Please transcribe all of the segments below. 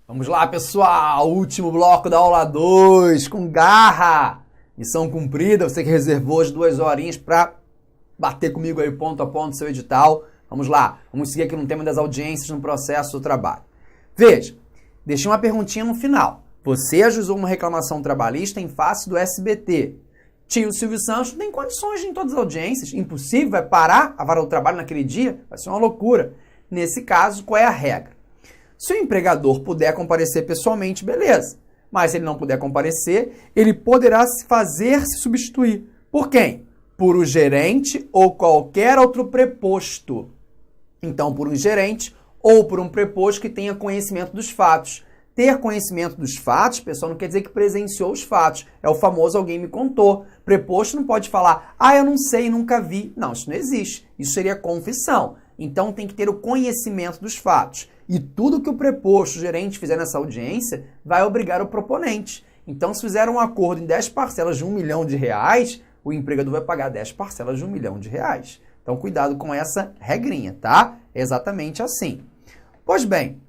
Vamos lá, pessoal! Último bloco da aula 2, com garra! Missão cumprida, você que reservou as 2 horinhas para bater comigo aí ponto a ponto seu edital. Vamos lá, vamos seguir aqui no tema das audiências no processo do trabalho. Veja, deixei uma perguntinha no final. Você ajuizou uma reclamação trabalhista em face do SBT. Tio Silvio Santos não tem condições de ir em todas as audiências, impossível, vai parar a vara do trabalho naquele dia, vai ser uma loucura. Nesse caso, qual é a regra? Se o empregador puder comparecer pessoalmente, beleza. Mas se ele não puder comparecer, ele poderá fazer-se substituir. Por quem? Por o gerente ou qualquer outro preposto. Então, por um gerente ou por um preposto que tenha conhecimento dos fatos. Ter conhecimento dos fatos, pessoal, não quer dizer que presenciou os fatos. É o famoso alguém me contou. Preposto não pode falar, eu não sei, nunca vi. Não, isso não existe. Isso seria confissão. Então, tem que ter o conhecimento dos fatos. E tudo que o preposto, o gerente, fizer nessa audiência vai obrigar o proponente. Então, se fizer um acordo em 10 parcelas de R$1 milhão, o empregador vai pagar 10 parcelas de R$1 milhão. Então, cuidado com essa regrinha, tá? É exatamente assim. Pois bem,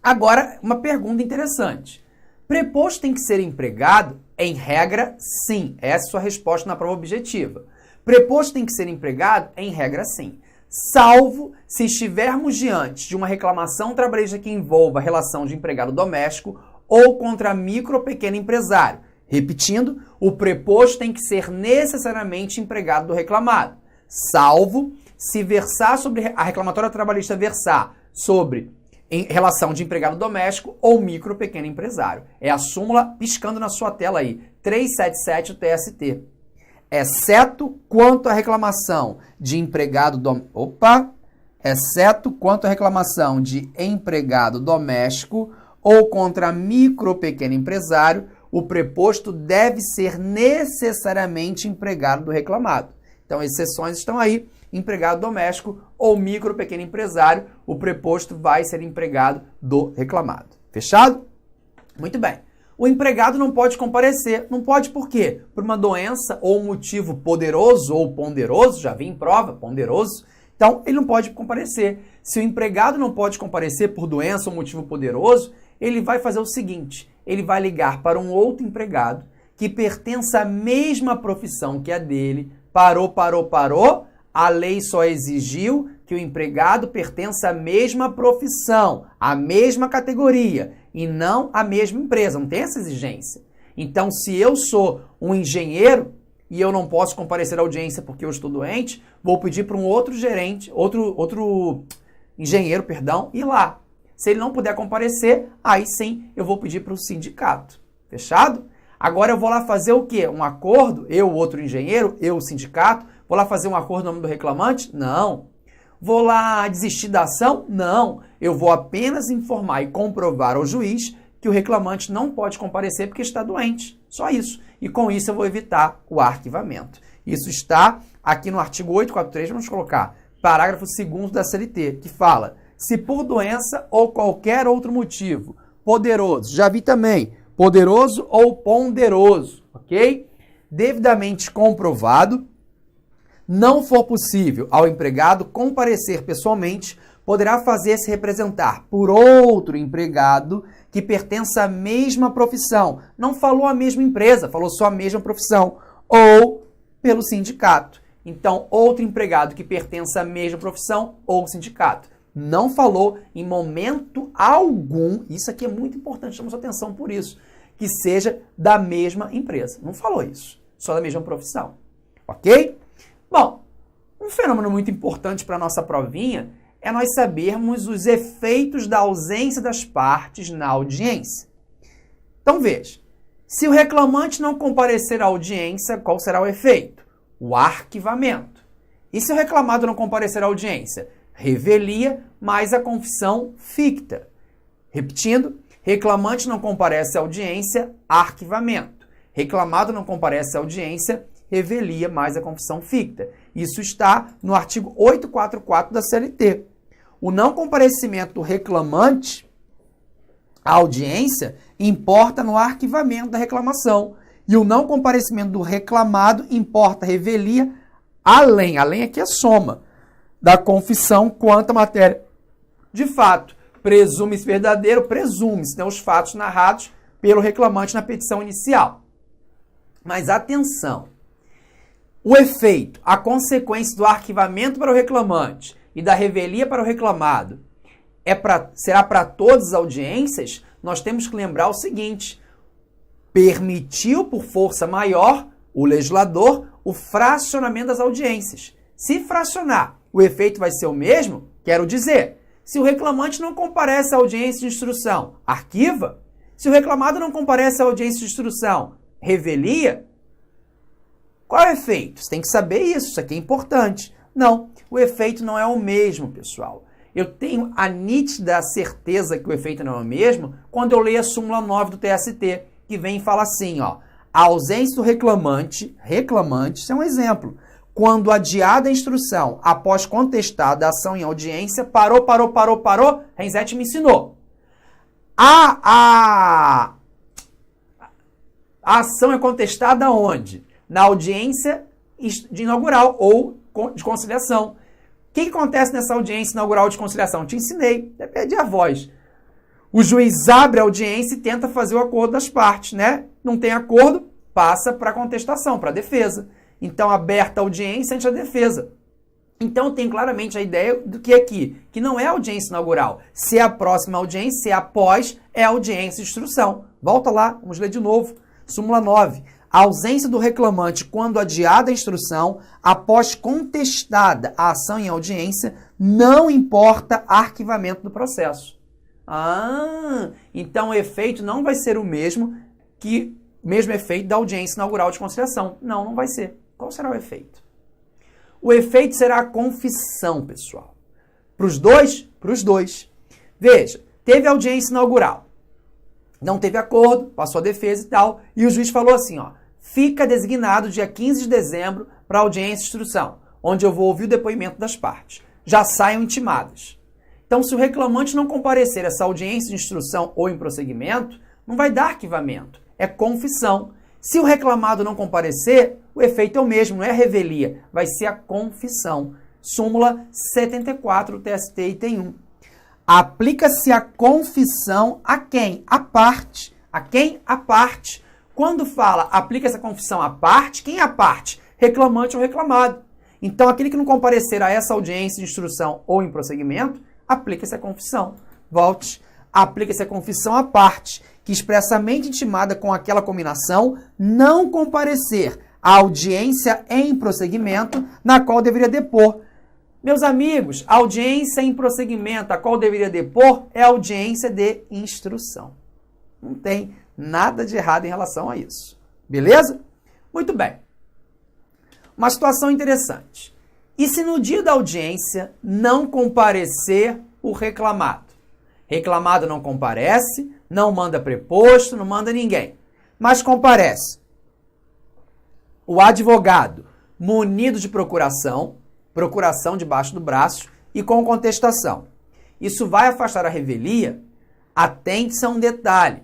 agora uma pergunta interessante. Preposto tem que ser empregado? Em regra, sim. Essa é a sua resposta na prova objetiva. Preposto tem que ser empregado? Em regra, sim. Salvo se estivermos diante de uma reclamação trabalhista que envolva a relação de empregado doméstico ou contra micro ou pequeno empresário. Repetindo, o preposto tem que ser necessariamente empregado do reclamado. Salvo se versar sobre a reclamatória trabalhista versar sobre em relação de empregado doméstico ou micro ou pequeno empresário. É a súmula piscando na sua tela aí, 377 do TST. Exceto quanto à reclamação de empregado doméstico ou contra micro ou pequeno empresário, o preposto deve ser necessariamente empregado do reclamado. Então, exceções estão aí. Empregado doméstico ou micro ou pequeno empresário, o preposto vai ser empregado do reclamado. Fechado? Muito bem. O empregado não pode comparecer. Não pode por quê? Por uma doença ou um motivo poderoso ou ponderoso, já vi em prova, ponderoso. Então, ele não pode comparecer. Se o empregado não pode comparecer por doença ou motivo poderoso, ele vai fazer o seguinte, ele vai ligar para um outro empregado que pertença à mesma profissão que a dele. Parou. A lei só exigiu que o empregado pertença à mesma profissão, à mesma categoria e não à mesma empresa. Não tem essa exigência. Então, se eu sou um engenheiro e eu não posso comparecer à audiência porque eu estou doente, vou pedir para um outro gerente, outro engenheiro, ir lá. Se ele não puder comparecer, aí sim eu vou pedir para o sindicato. Fechado? Agora eu vou lá fazer o quê? Um acordo? Eu, o outro engenheiro, eu, o sindicato, vou lá fazer um acordo no nome do reclamante? Não. Vou lá desistir da ação? Não. Eu vou apenas informar e comprovar ao juiz que o reclamante não pode comparecer porque está doente. Só isso. E com isso eu vou evitar o arquivamento. Isso está aqui no artigo 843, vamos colocar parágrafo 2º da CLT, que fala, se por doença ou qualquer outro motivo, poderoso, já vi também, poderoso ou ponderoso, ok? Devidamente comprovado, não for possível ao empregado comparecer pessoalmente, poderá fazer-se representar por outro empregado que pertença à mesma profissão. Não falou a mesma empresa, falou só a mesma profissão. Ou pelo sindicato. Então, outro empregado que pertença à mesma profissão ou sindicato. Não falou em momento algum, isso aqui é muito importante, chamamos atenção por isso, que seja da mesma empresa. Não falou isso, só da mesma profissão. Ok? Bom, um fenômeno muito importante para a nossa provinha é nós sabermos os efeitos da ausência das partes na audiência. Então veja, se o reclamante não comparecer à audiência, qual será o efeito? O arquivamento. E se o reclamado não comparecer à audiência? Revelia mais a confissão ficta. Repetindo, reclamante não comparece à audiência, arquivamento. Reclamado não comparece à audiência, revelia mais a confissão ficta. Isso está no artigo 844 da CLT. O não comparecimento do reclamante à audiência importa no arquivamento da reclamação. E o não comparecimento do reclamado importa revelia além aqui é soma, da confissão quanto à matéria de fato. Presume-se verdadeiro, presume-se, né, os fatos narrados pelo reclamante na petição inicial. Mas atenção, o efeito, a consequência do arquivamento para o reclamante e da revelia para o reclamado será para todas as audiências? Nós temos que lembrar o seguinte: permitiu por força maior o legislador o fracionamento das audiências. Se fracionar, o efeito vai ser o mesmo? Quero dizer, se o reclamante não comparece à audiência de instrução, arquiva. Se o reclamado não comparece à audiência de instrução, revelia. Qual é o efeito? Você tem que saber isso aqui é importante. Não, o efeito não é o mesmo, pessoal. Eu tenho a nítida certeza que o efeito não é o mesmo quando eu leio a súmula 9 do TST, que vem e fala assim, ó, a ausência do reclamante, isso é um exemplo, quando adiada a instrução após contestada a ação em audiência, parou, Renzetti me ensinou. A ação é contestada onde? Na audiência de inaugural ou de conciliação. O que acontece nessa audiência inaugural de conciliação? Te ensinei, perdi a voz. O juiz abre a audiência e tenta fazer o acordo das partes, né? Não tem acordo, passa para a contestação, para a defesa. Então, aberta a audiência ante a defesa. Então, eu tenho claramente a ideia do que aqui, que não é audiência inaugural. Se é a próxima audiência, se é após, é audiência de instrução. Volta lá, vamos ler de novo. Súmula 9. A ausência do reclamante quando adiada a instrução, após contestada a ação em audiência, não importa arquivamento do processo. Então o efeito não vai ser o mesmo efeito da audiência inaugural de conciliação. Não vai ser. Qual será o efeito? O efeito será a confissão, pessoal. Para os dois? Para os dois. Veja, teve audiência inaugural. Não teve acordo, passou a defesa e tal, e o juiz falou assim, ó, fica designado dia 15 de dezembro para audiência de instrução, onde eu vou ouvir o depoimento das partes. Já saiam intimadas. Então, se o reclamante não comparecer a essa audiência de instrução ou em prosseguimento, não vai dar arquivamento, é confissão. Se o reclamado não comparecer, o efeito é o mesmo, não é revelia, vai ser a confissão. Súmula 74 do TST, item 1. Aplica-se a confissão a quem? A parte. A quem? A parte. Quando fala aplica-se a confissão à parte, quem é a parte? Reclamante ou reclamado. Então, aquele que não comparecer a essa audiência de instrução ou em prosseguimento, aplica-se a confissão. Volte. Aplica-se a confissão à parte, que expressamente intimada com aquela combinação, não comparecer à audiência em prosseguimento, na qual deveria depor. Meus amigos, a audiência em prosseguimento, a qual deveria depor, é a audiência de instrução. Não tem nada de errado em relação a isso. Beleza? Muito bem. Uma situação interessante. E se no dia da audiência não comparecer o reclamado? Reclamado não comparece, não manda preposto, não manda ninguém. Mas comparece o advogado munido de procuração debaixo do braço e com contestação. Isso vai afastar a revelia? Atente-se a um detalhe.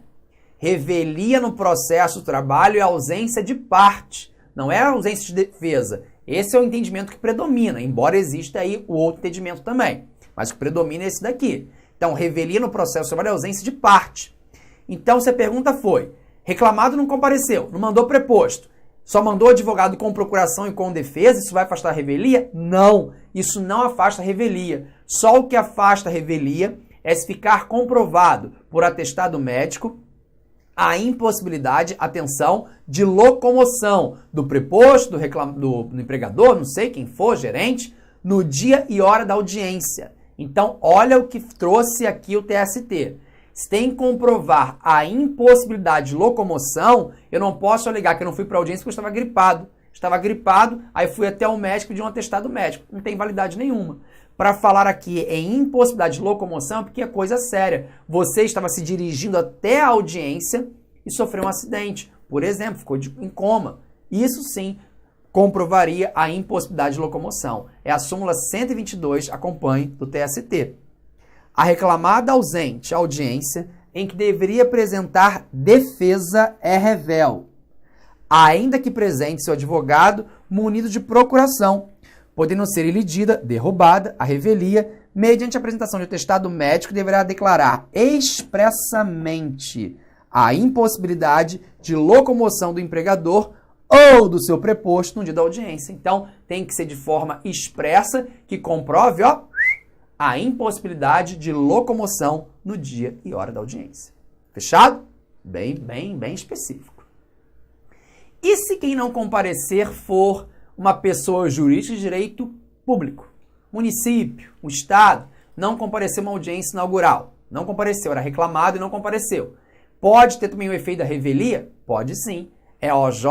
Revelia no processo do trabalho é ausência de parte, não é ausência de defesa. Esse é o entendimento que predomina, embora exista aí o outro entendimento também. Mas o que predomina é esse daqui. Então, revelia no processo do trabalho é ausência de parte. Então, se a pergunta foi, reclamado não compareceu, não mandou preposto, só mandou advogado com procuração e com defesa, isso vai afastar a revelia? Não, isso não afasta a revelia. Só o que afasta a revelia é se ficar comprovado por atestado médico a impossibilidade, atenção, de locomoção do preposto, do empregador, não sei quem for, gerente, no dia e hora da audiência. Então, olha o que trouxe aqui o TST. Se tem que comprovar a impossibilidade de locomoção, eu não posso alegar que eu não fui para a audiência porque eu estava gripado. Estava gripado, aí fui até o médico e pedi um atestado médico. Não tem validade nenhuma. Para falar aqui em impossibilidade de locomoção, porque é coisa séria. Você estava se dirigindo até a audiência e sofreu um acidente. Por exemplo, ficou em coma. Isso sim comprovaria a impossibilidade de locomoção. É a súmula 122, acompanhe, do TST. A reclamada ausente à audiência em que deveria apresentar defesa é revel, ainda que presente seu advogado munido de procuração, podendo ser ilidida, derrubada, a revelia, mediante a apresentação de atestado médico, deverá declarar expressamente a impossibilidade de locomoção do empregador ou do seu preposto no dia da audiência. Então, tem que ser de forma expressa que comprove, ó, a impossibilidade de locomoção no dia e hora da audiência. Fechado? Bem específico. E se quem não comparecer for uma pessoa jurídica de direito público? Município, o Estado, não compareceu a uma audiência inaugural. Não compareceu, era reclamado e não compareceu. Pode ter também o efeito da revelia? Pode sim. É a OJ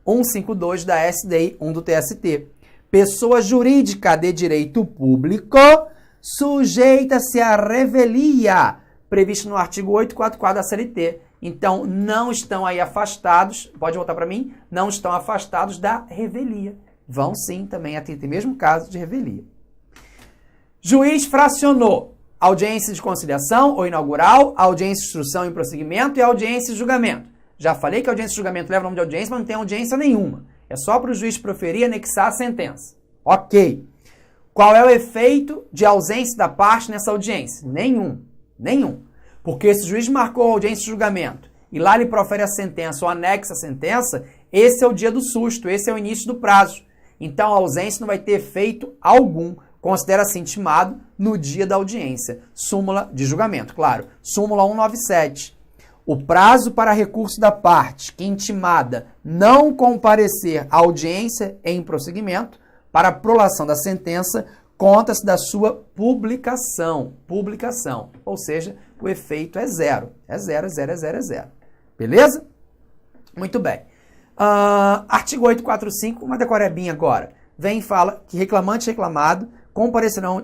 152 da SDI 1 do TST. Pessoa jurídica de direito público sujeita-se à revelia, previsto no artigo 844 da CLT. Então, não estão aí afastados, pode voltar para mim, não estão afastados da revelia. Vão sim também atender o mesmo caso de revelia. Juiz fracionou audiência de conciliação ou inaugural, audiência de instrução e prosseguimento e audiência de julgamento. Já falei que a audiência de julgamento leva o nome de audiência, mas não tem audiência nenhuma. É só para o juiz proferir e anexar a sentença. Ok. Qual é o efeito de ausência da parte nessa audiência? Nenhum. Porque se o juiz marcou a audiência de julgamento e lá ele profere a sentença ou anexa a sentença, esse é o dia do susto, esse é o início do prazo. Então a ausência não vai ter efeito algum. Considera-se intimado no dia da audiência. Súmula de julgamento, claro. Súmula 197. O prazo para recurso da parte que intimada não comparecer à audiência em prosseguimento para a prolação da sentença conta-se da sua publicação. Ou seja, o efeito é zero. É zero. Beleza? Muito bem. Artigo 845, uma decorebinha agora. Vem e fala que reclamante e reclamado comparecerão...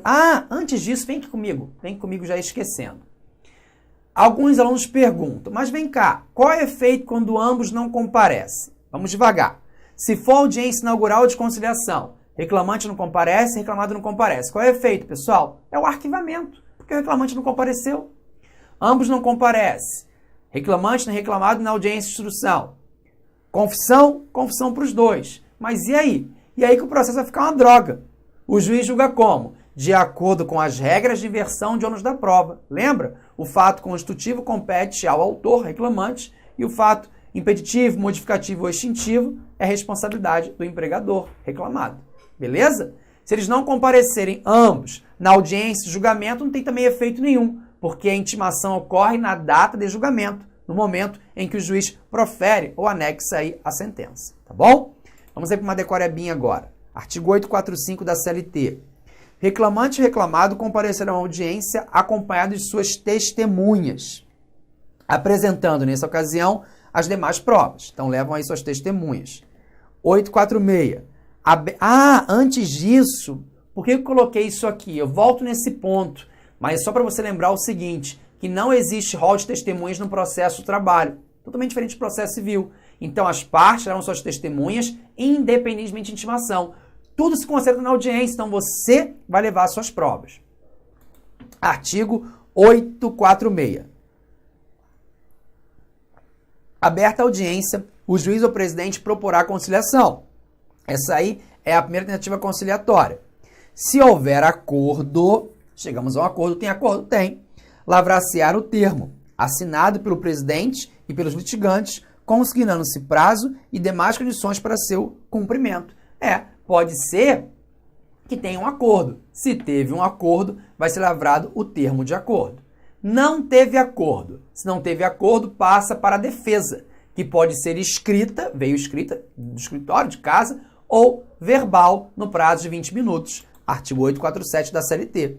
antes disso, vem comigo já esquecendo. Alguns alunos perguntam, mas vem cá, qual é o efeito quando ambos não comparecem? Vamos devagar. Se for audiência inaugural ou de conciliação, reclamante não comparece, reclamado não comparece. Qual é o efeito, pessoal? É o arquivamento, porque o reclamante não compareceu. Ambos não comparecem. Reclamante nem reclamado na audiência de instrução. Confissão para os dois. Mas e aí? E aí que o processo vai ficar uma droga. O juiz julga como? De acordo com as regras de inversão de ônus da prova. Lembra? O fato constitutivo compete ao autor, reclamante, e o fato impeditivo, modificativo ou extintivo é responsabilidade do empregador, reclamado. Beleza? Se eles não comparecerem ambos na audiência de julgamento, não tem também efeito nenhum, porque a intimação ocorre na data de julgamento, no momento em que o juiz profere ou anexa aí a sentença. Tá bom? Vamos aí para uma decorebinha agora. Artigo 845 da CLT. Reclamante e reclamado comparecerão à audiência acompanhados de suas testemunhas, apresentando, nessa ocasião, as demais provas. Então, levam aí suas testemunhas. 846. Antes disso, por que eu coloquei isso aqui? Eu volto nesse ponto, mas é só para você lembrar o seguinte, que não existe rol de testemunhas no processo do trabalho. Totalmente diferente do processo civil. Então, as partes darão suas testemunhas independentemente de intimação. Tudo se concentra na audiência, então você vai levar suas provas. Artigo 846. Aberta a audiência, o juiz ou presidente proporá a conciliação. Essa aí é a primeira tentativa conciliatória. Se houver acordo, chegamos a um acordo, tem acordo? Tem. Lavrar-se-á o termo, assinado pelo presidente e pelos litigantes, consignando-se prazo e demais condições para seu cumprimento. Pode ser que tenha um acordo. Se teve um acordo, vai ser lavrado o termo de acordo. Não teve acordo. Se não teve acordo, passa para a defesa, que pode ser escrita, veio escrita do escritório, de casa, ou verbal no prazo de 20 minutos. Artigo 847 da CLT.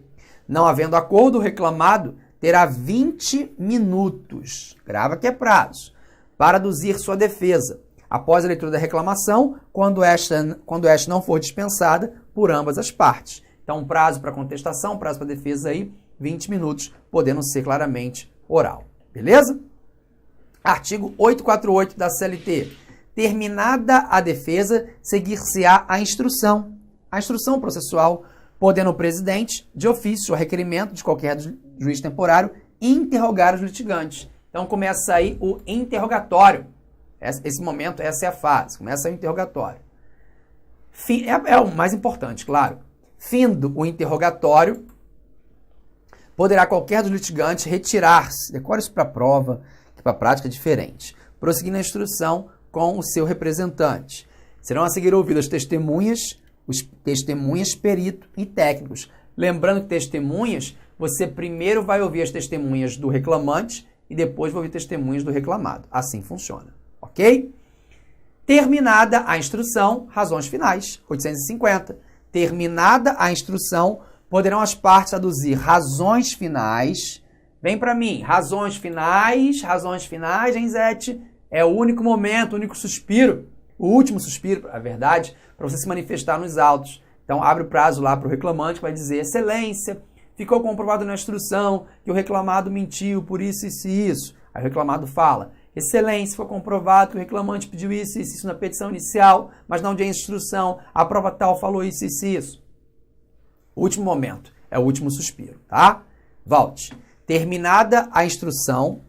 Não havendo acordo, o reclamado terá 20 minutos, grava que é prazo, para aduzir sua defesa, após a leitura da reclamação, quando esta não for dispensada por ambas as partes. Então, prazo para contestação, prazo para defesa aí, 20 minutos, podendo ser claramente oral. Beleza? Artigo 848 da CLT. Terminada a defesa, seguir-se-á a instrução. A instrução processual, podendo o presidente, de ofício ou requerimento de qualquer juiz temporário, interrogar os litigantes. Então, começa aí o interrogatório. Esse momento, essa é a fase. Começa o interrogatório. É o mais importante, claro. Findo o interrogatório, poderá qualquer dos litigantes retirar-se, decore isso para a prova, que para a prática é diferente, prosseguindo a instrução com o seu representante. Serão a seguir ouvidas os testemunhas, perito e técnicos. Lembrando que testemunhas, você primeiro vai ouvir as testemunhas do reclamante e depois vai ouvir testemunhas do reclamado. Assim funciona, ok? Terminada a instrução, razões finais, 850. Terminada a instrução, poderão as partes aduzir razões finais. Vem para mim, razões finais, hein, Zete? É o único momento, o único suspiro, o último suspiro, a verdade, para você se manifestar nos autos. Então, abre o prazo lá para o reclamante, que vai dizer, excelência, ficou comprovado na instrução que o reclamado mentiu por isso, isso e isso. Aí o reclamado fala, excelência, foi comprovado que o reclamante pediu isso, isso, isso na petição inicial, mas na audiência de instrução, a prova tal falou isso, isso e isso. O último momento, é o último suspiro, tá? Volte. Terminada a instrução,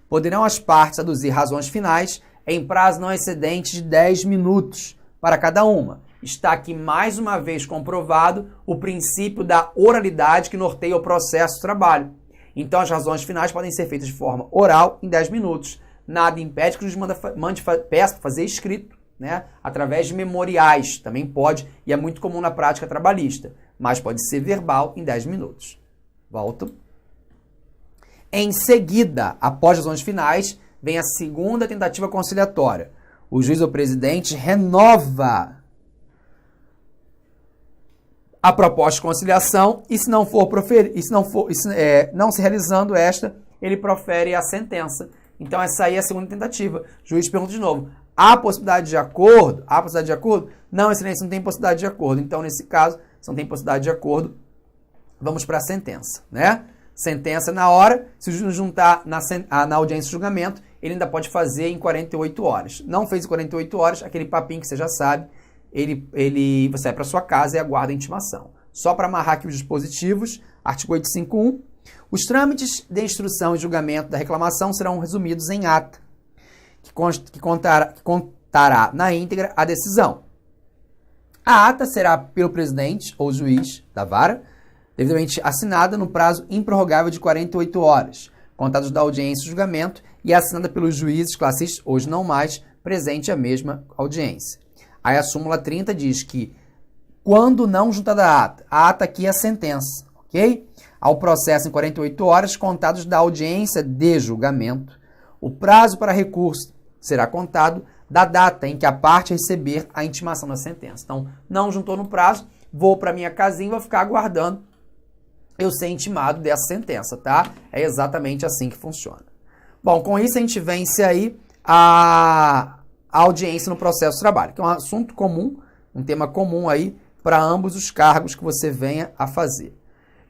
poderão as partes aduzir razões finais em prazo não excedente de 10 minutos para cada uma. Está aqui mais uma vez comprovado o princípio da oralidade que norteia o processo de trabalho. Então, as razões finais podem ser feitas de forma oral em 10 minutos. Nada impede que o juiz peça para fazer escrito, né? Através de memoriais. Também pode, e é muito comum na prática trabalhista, mas pode ser verbal em 10 minutos. Volto. Em seguida, após as razões finais, vem a segunda tentativa conciliatória. O juiz ou presidente renova a proposta de conciliação e se não for não se realizando esta, ele profere a sentença. Então essa aí é a segunda tentativa. O juiz pergunta de novo: há possibilidade de acordo? Há possibilidade de acordo? Não, excelência, não tem possibilidade de acordo. Então nesse caso, se não tem possibilidade de acordo, vamos para a sentença, né? Sentença na hora, se o juiz não juntar na audiência de julgamento, ele ainda pode fazer em 48 horas. Não fez em 48 horas, aquele papinho que você já sabe, você vai para sua casa e aguarda a intimação. Só para amarrar aqui os dispositivos, artigo 851, os trâmites de instrução e julgamento da reclamação serão resumidos em ata, que contará na íntegra a decisão. A ata será pelo presidente ou juiz da vara, devidamente assinada no prazo improrrogável de 48 horas, contados da audiência de julgamento, e assinada pelos juízes classistas, hoje não mais, presente a mesma audiência. Aí a súmula 30 diz que, quando não juntada a ata aqui é a sentença, ok? Ao processo em 48 horas, contados da audiência de julgamento, o prazo para recurso será contado da data em que a parte receber a intimação da sentença. Então, não juntou no prazo, vou para minha casinha e vou ficar aguardando eu ser intimado dessa sentença, tá? É exatamente assim que funciona. Bom, com isso a gente vence aí a audiência no processo de trabalho, que é um assunto comum, um tema comum aí para ambos os cargos que você venha a fazer.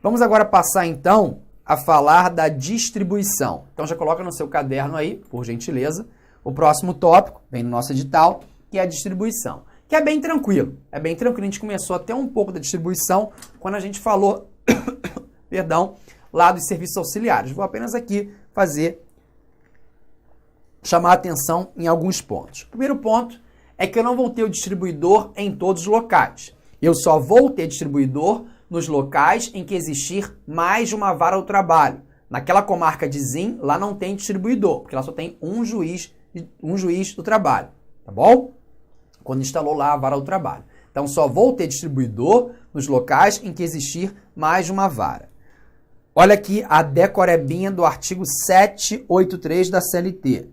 Vamos agora passar então a falar da distribuição. Então já coloca no seu caderno aí, por gentileza, o próximo tópico, vem no nosso edital, que é a distribuição, que é bem tranquilo. É bem tranquilo, a gente começou até um pouco da distribuição quando a gente falou perdão, lá dos serviços auxiliares. Vou apenas aqui chamar a atenção em alguns pontos. O primeiro ponto é que eu não vou ter o distribuidor em todos os locais. Eu só vou ter distribuidor nos locais em que existir mais de uma vara do trabalho. Naquela comarca de Zim, lá não tem distribuidor, porque lá só tem um juiz do trabalho, tá bom? Quando instalou lá a vara do trabalho. Então, só vou ter distribuidor nos locais em que existir mais de uma vara. Olha aqui a decorebinha do artigo 783 da CLT.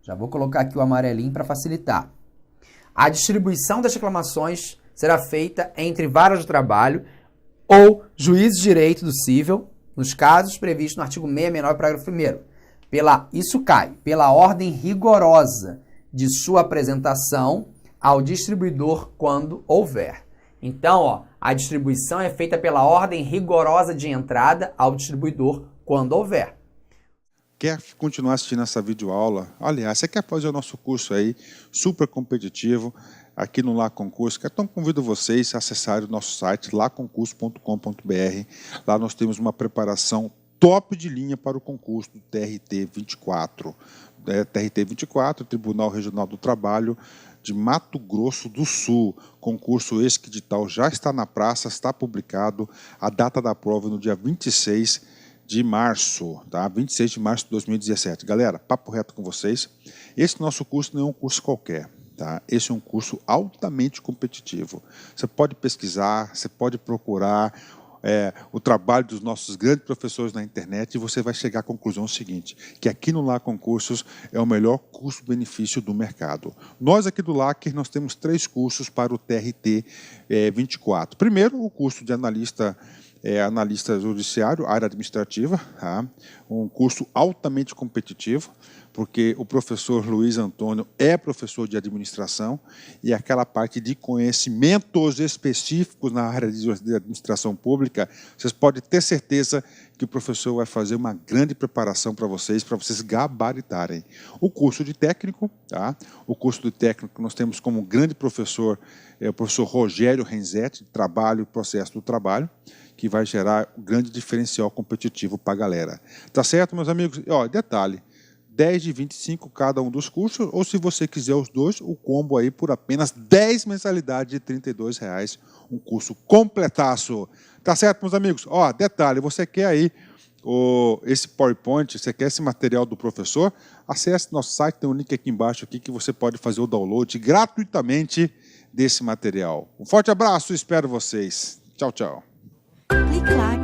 Já vou colocar aqui o amarelinho para facilitar. A distribuição das reclamações será feita entre varas de trabalho ou juízes de direito do cível, nos casos previstos no artigo 669, parágrafo 1º. Isso cai pela ordem rigorosa de sua apresentação ao distribuidor quando houver. Então, a distribuição é feita pela ordem rigorosa de entrada ao distribuidor quando houver. Quer continuar assistindo essa videoaula? Aliás, você quer fazer o nosso curso aí, super competitivo, aqui no Lá Concurso? Então, convido vocês a acessarem o nosso site, laconcurso.com.br. Lá nós temos uma preparação top de linha para o concurso do TRT 24. TRT 24, Tribunal Regional do Trabalho de Mato Grosso do Sul. Concurso esse que edital já está na praça, está publicado. A data da prova é no dia 26 de março, tá? 26 de março de 2017. Galera, papo reto com vocês. Esse nosso curso não é um curso qualquer, tá? Esse é um curso altamente competitivo. Você pode pesquisar, você pode procurar o trabalho dos nossos grandes professores na internet e você vai chegar à conclusão seguinte, que aqui no LAC Concursos é o melhor custo-benefício do mercado. Nós aqui do LAC, nós temos 3 cursos para o TRT 24. Primeiro, o curso de analista judiciário, área administrativa, tá? Um curso altamente competitivo, porque o professor Luiz Antônio é professor de administração e aquela parte de conhecimentos específicos na área de administração pública, vocês podem ter certeza que o professor vai fazer uma grande preparação para vocês gabaritarem. O curso de técnico, tá? O curso de técnico nós temos como grande professor o professor Rogério Renzetti, Trabalho e Processo do Trabalho, que vai gerar um grande diferencial competitivo para a galera. Tá certo, meus amigos? Ó, detalhe, 10 de 25 cada um dos cursos, ou se você quiser os dois, o combo aí por apenas 10 mensalidades de R$ 32,00, um curso completaço. Tá certo, meus amigos? Ó, detalhe, você quer aí esse PowerPoint, você quer esse material do professor, acesse nosso site, tem um link aqui embaixo aqui que você pode fazer o download gratuitamente desse material. Um forte abraço, espero vocês. Tchau, tchau. Clique lá.